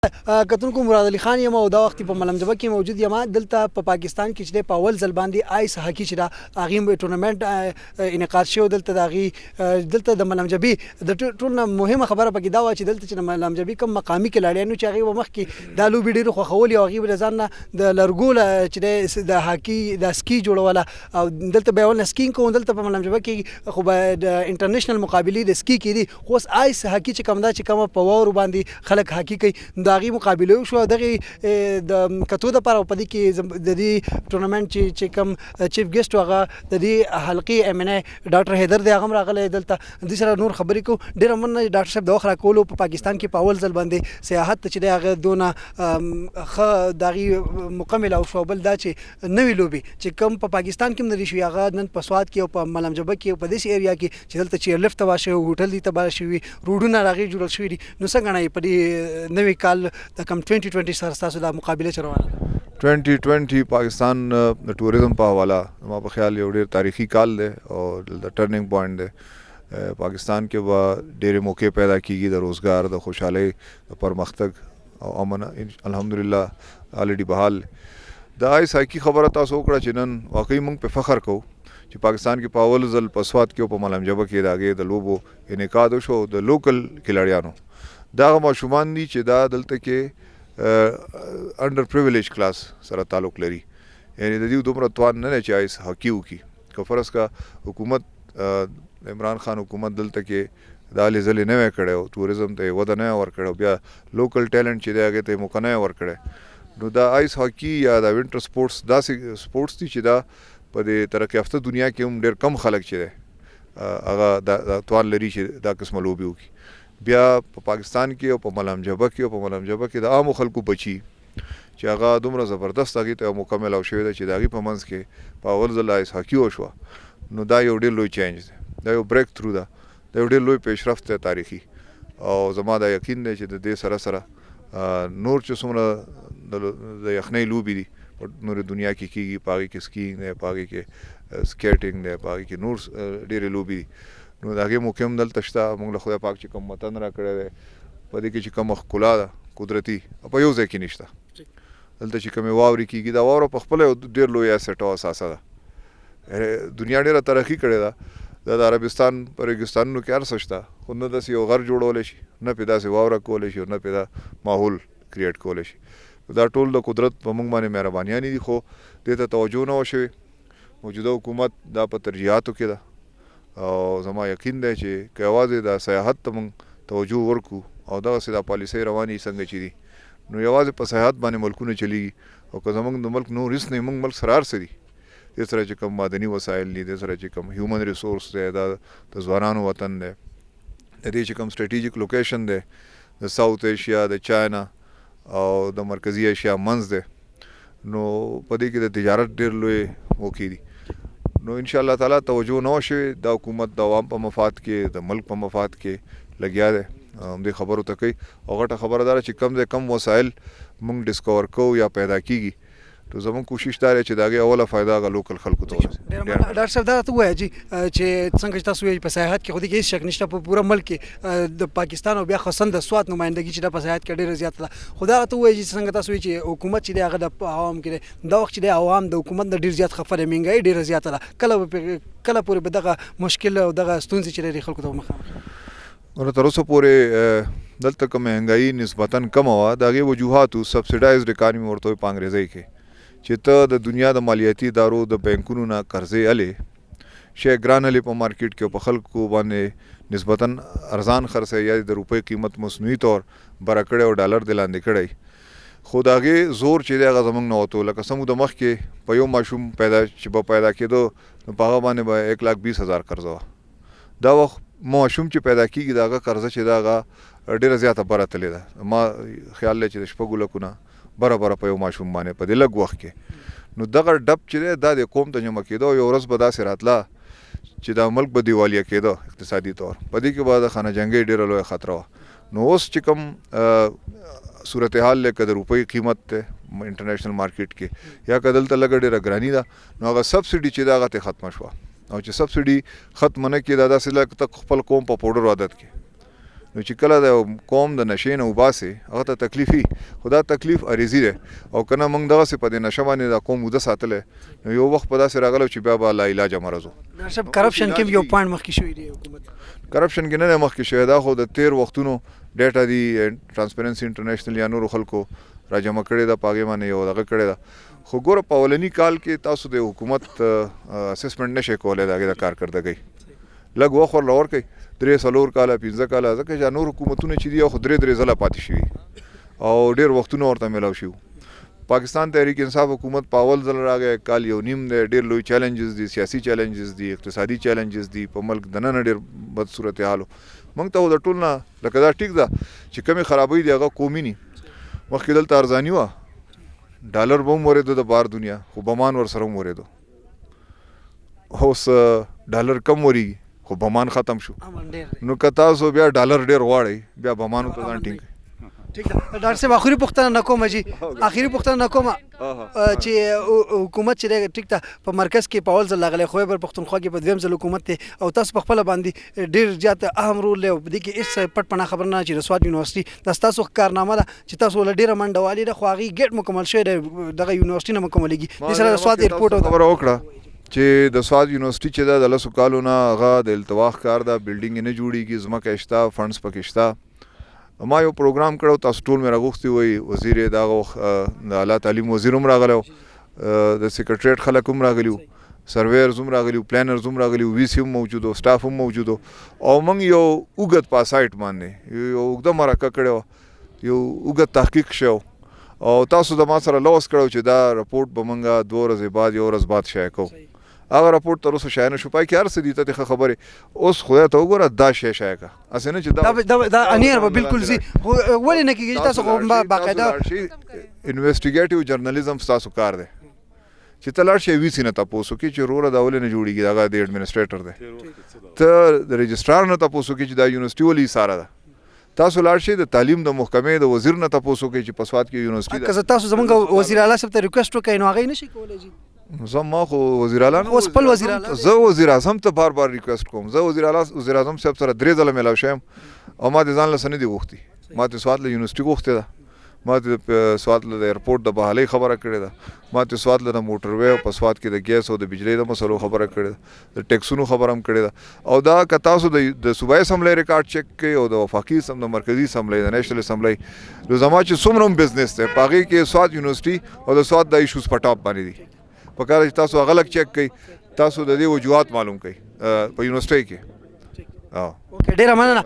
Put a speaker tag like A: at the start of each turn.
A: کتونکو مراد علي خان یم او دا وخت په ملمجبه کې موجود یم. دلته په پاکستان کې چې په اول ځل باندې آیس هاکي چې دا هغې ټورنمنټ انعقاد شوی دلته د هغې دلته د ملمجبي د ټول نه مهمه خبره پکې دا وه چې دلته چې د ملمجبي کوم مقامي کلاړیانو چې هغې به مخکې دا لوبې ډېرې خوښولې او هغې به د ځان نه د لرګو چې د هاکي د سکي جوړوله او دلته به اول نه سکینګ کوو. دلته په ملمجبه کې خو به د انټرنیشنل مقابلې د سکي کېدي خو اوس آیس هاکي چې کوم دا چې کومه په واورو باندې خلک هاکي کوي د هغې مقابله وشوه. دغې د کتو دپاره په دې کې د دې ټورنمنټ چې کوم چیف ګیسټ و هغه د دې حلقې MNA ډاکټر حیدر دی هغه هم راغلی دلته دې سره نور خبرې کوو. ډېره مننه ډاکټر صاحب د وخت راکولو. په پاکستان کې په اول ځل باندې سیاحت چې دی هغه دونه ښه د هغې مکمل او شو. بل دا چې نوې لوبې چې کوم په پاکستان کې هم نه دي شوي هغه نن په سوات کې او په ملمجبه کې او په داسې ایریا کې چې دلته چیر لفټ تباه شوی هوټل دي تباه شوي روډونه هغې جوړل شوي دي. نو څنګه ګڼئ په دې نوي کال د کم 2020 سره ستاسو دا مقابله چې روانه ده؟
B: 2020 پاکستان د ټوریزم په حواله زما په خیال یو ډېر تاریخي کال دی او د ټرننګ پوینټ دی. پاکستان کې به ډېرې موقع پیدا کیږي د روزګار د خوشحالۍ د پرمختګ او امن الحمدلله الریډي بحال. د آیس هاکي خبره تاسو وکړه چې نن واقعي موږ په فخر کوو چې پاکستان کې په اول ځل په سوات کې او په ملمجبه کې د هغې د لوبو انعقاد وشو. د لوکل کلاړیانو دغه ماشومان دي چې دا دلته کې انډر پریویلیج کلاس سره تعلق لري، یعنی د دې دومره توان نه چې آیس هاکي وکړي. که فرض کا حکومت عمران خان حکومت دلته کې دا هلې ځلې نه وی کړی او ټوریزم ته یې وده نه وی ورکړی او بیا لوکل ټیلنټ چې دی هغې ته یې موقع نه وی ورکړی، نو دا آیس هاکي یا دا وینټر سپورټس داسې سپورټس دي چې دا په دې ترقي یافته دنیا کې هم ډېر کم خلک چې دی هغه دا توان لري چې دا قسمه لوبې وکړي. بیا په پاکستان کې او په ملمجبه کې د عامو خلکو بچي چې هغه دومره زبردست هغې ته یو مکمل او شوی ده چې د هغې په منځ کې په اول ځل آیس هاکي وشوه، نو دا یو ډېر لوی چینج دی، دا یو بریک تھرو ده، دا یو ډېر لوی پیشرفت دی تاریخي. او زما دا یقین دی چې د دې سره سره نور چې څومره د یخنۍ لوبې دي په نورې دنیا کې کېږي، په هغې کې سکینګ دی، په هغې کې سکیټنګ دی، په هغې کې نور ډېرې لوبې دي، نو د هغې موقع هم دلته شته. موږ له خدای پاک چې کوم وطن را کړی دی په دې کې چې کومه ښکلا ده قدرتي په یو ځای کې نشته. دلته چې کومې واورې کېږي دا واوره په خپله یو ډېر لوی ایسټ او اثاثه ده. دنیا ډېره ترقي کړې ده، د عربستان په ریګستانونو کې هر څه شته، خو نه داسې یو غر جوړولی شي، نه پرې داسې واوره کولی شي، نه پرې دا ماحول کریټ کولی شي. دا ټول د قدرت په موږ باندې مهربانیانې دي، خو دې ته توجه نه وه شوې. موجوده حکومت دا په ترجیحاتو کې ده او زما یقین دی چې که یوازې د سیاحت ته موږ توجه ورکړو او دغسې دا پالیسۍ روانې څنګه چې دي، نو یوازې په سیاحت باندې ملکونه چلیږي. او که زموږ د ملک نور هېڅ نه موږ ملک سره هر څه دي، دې سره چې کوم معدني وسایل دي، دې سره چې کوم هیومن ریسورس دی، دا د ځوانانو وطن دی، د دې چې کوم سټریټیجیک لوکیشن دی د ساوت ایشیا، د چاینا او د مرکزي ایشیا منځ دی، نو په دې کې د تجارت ډېر لوی موقع دي. نو انشاءالله تعالی توجه نه وه شوې، دا حکومت د عوام په مفاد کې د ملک په مفاد کې لګیا دی، همدې خبرو ته کوي. او غټه خبره دا ده چې کم ځای کم وسایل موږ ډسکور کوو یا پیدا کېږي، نو زموږ کوشش دا دی چې د هغې اوله فایده هغه لوکل خلکو ته ورسي.
A: ډاکټر صاحب دا راته ووایه چې څنګه چې تاسو وایئ په سیاحت کې خو دې کې هېڅ شک نشته، په پوره ملک کې د پاکستان او بیا خصوصا د سوات نمایندګي چې دا په سیاحت کې ډېره زیاته ده، خو دا راته ووایه چې څنګه تاسو وایئ چې حکومت چې دی هغه د عوام کې دی، دا وخت چې دی عوام د حکومت نه ډېر زیات خفه دی، مهنګایي ډېره زیاته ده، کله پورې به دغه مشکل او دغه ستونزې چې لري خلکو ته مخامخ؟
B: نو تر اوسه پورې دلته که مهنګایي نسبتا کمه وه، د هغې وجوهاتو سبسیډایزډ اکانمي ورته وایي په انګریزۍ کې، چې ته د دنیا د مالیاتي ادارو د بینکونو نه قرضې هلې شی ګران هلې په مارکیټ کې او په خلکو باندې نسبتا ارزان خرڅوي، یا د روپۍ قیمت مصنوعي طور بره کړی او ډالر دې لاندې کړی، خو د هغې زور چې دی هغه زموږ نه وتو. لکه څه موده مخکې په یو ماشوم چې به پیدا کېدو نو په هغه باندې به 1,20,000 قرضه وه. دا وخت ماشوم چې پیدا کېږي د هغه قرضه چې ده هغه ډېره زیاته بره تلې ده. ما خیال دی چې د 6 لکونه بره په یو ماشوم باندې په دې لږ وخت کې. نو دغه ډب چې دی دا د قوم ته جمع کېده او یو ورځ به داسې راتله چې دا ملک به دیوالیه کېده اقتصادي طور، په دې کې به د خانه جنګۍ ډېره لویه خطره وه. نو اوس چې کوم صورتحال دی، که د روپۍ قیمت دی انټرنیشنل مارکیټ کې، یا که دلته لږه ډېره ګراني ده، نو هغه سبسډي چې ده هغه ترې ختمه شوه. او چې سبسډي ختمه نه کړي دا داسې لکه ته خپل قوم په پوډر عادت کې نو چې کله د قوم د نشې نه وباسي هغه ته تکلیفي خو دا تکلیف عریضي دی او که نه موږ دغسې په دې نشه باندې دا قوم اوده ساتلی نو یو وخت په داسې راغلی چې بیا به لاعلاجه مرض و.
A: ډاکټر صاحب کرپشن کې یو پوینټ مخکې شوی دی حکومت
B: کرپشن کې نه دی مخکې شوی دا خو د تیر وختونو ډیټا دی ټرانسپیرنسي انټرنیشنل یا نورو خلکو راجمع کړې ده په هغې باندې یو دغه کړې ده خو ګوره په اولني کال کې تاسو د حکومت اسسمنټ نشئ کولی د هغې د کارکردګۍ لږ وخت ورله ورکوئ 3-4 کاله 15 کاله ځکه چې نور حکومتونه چې دي خو 3 ځله پاتې شوي او ډېر وختونه ورته میلاو شوي. پاکستان تحریک انصاف حکومت په اول ځل راغی کال یو نیم دی ډېر لوی چیلنجز دي سیاسي چیلنجز دي اقتصادي چیلنجز دي په ملک دننه ډېر بد صورتحال موږ ته د ټول نه لکه دا ټیک ده چې کمې خرابۍ دي هغه قومي ني مخکې دلته ارزاني وه ډالر به هم ورېدو د بهر دنیا خو بمان ورسره هم ورېدو اوس ډالر کم ورېږي خو بمان ختم شو نو که تاسو بیا ډالر ډېر غواړئ بیا بمانو ته ځان ټینګ
A: ٹھیک ده ډاکټر صاحب اخري پوښتنه نه کومه جی اخري پوښتنه نه کومه چې حکومت چې ټیک ده په مرکز کې په اول ځل راغلی خیبر پښتونخوا کې په دویم ځل حکومت دی او تاسو په خپله باندې ډېر زیات اهم رول دی او په دې کې هېڅ پټ پناه خبره نه چې د سوات یونیورسټي دا ستاسو کارنامه ده چې تاسو له ډېره منډه والي ده خو هغې ګیټ مکمل شوی دی دغه یونیورسټي نه مکملېږي دې سره د سوات ایرپورټ
B: خبره وکړه چې د سوات یونیورسټي چې ده د 10 کالو نه هغه د التواح کار ده بلډینګ نه جوړېږي ځمکه شته فنډس پکې شته ما یو پروګرام کړی تاسو ټول مې راغوښتي وئ وزیر یې دغه وخت د اعلی تعلیم وزیر هم راغلی و د سیکرټریټ خلک هم راغلي وو سرویرز هم راغلي وو پلانرز هم راغلي وو وی سی هم موجود وو سټاف هم موجود وو او موږ یو اوږد پاسایټ باندې یو اوږده مرکه کړې وه یو اوږد تحقیق شوی او تاسو د ما سره لوس کړی چې دا رپورټ به موږ 2 ورځې بعد یو ورځ بعد شایع کوو هغه رپورټ تر اوسه شایع نه شو پای کې هر څه دي ته ښه خبرې اوس خدای ته وګوره دا شی شایع کړه هسې نه چې
A: دا انیر به بالکل ځي ولې نه کېږي چې تاسو خو باقاعده
B: انویسټیګیټیو جرنالیزم ستاسو کار دی چې ته لاړ شې وي سي نه تپوس وکړي چې وروره دا ولې نه جوړېږي هغه د اډمنسټریټر دی ته د رجسټرار نه تپوس وکړي چې دا یونیورسټي ولې ایساره ده تاسو لاړ شئ د تعلیم د محکمې د وزیر نه تپوس وکړئ چې په سوات کې یونیورسټي ده
A: که تاسو زموږ وزیر اعلی صاحب ته ریکویسټ وکړئ نو هغه یې نشي کولی جي
B: زما خو وزیر اعلی
A: اوس خپل وزیر اعلی
B: زه وزیر اعظم ته بار ریکویسټ کوم زه وزیر اعظم صاحب سره 3 ځله میلاو شوم او ما د ځان له څه نه دي غوښتي ما د سوات له یونیورسټي غوښتې ده ما د سوات له ایرپورټ د بحالۍ خبره کړې ده ما د سوات له د موټر وې او په سوات کې د ګیس او د بجلۍ د مسلو خبره کړې ده د ټیکسونو خبره هم کړې ده او دا که تاسو د صوبایي اسمبلی ریکارډ چک کړئ او د وفاقي د مرکزي اسمبلی د نیشنل اسمبلی نو زما چې څومره هم بزنس دی په هغې کې سوات یونیورسټي او د سوات د ایشوز په ټاپ باندې دي په کار چې تاسو هغه لږ چک کړئ تاسو د دې وجوهات معلوم کړئ په یونیورسټۍ کې
A: اوکې ډېره مننه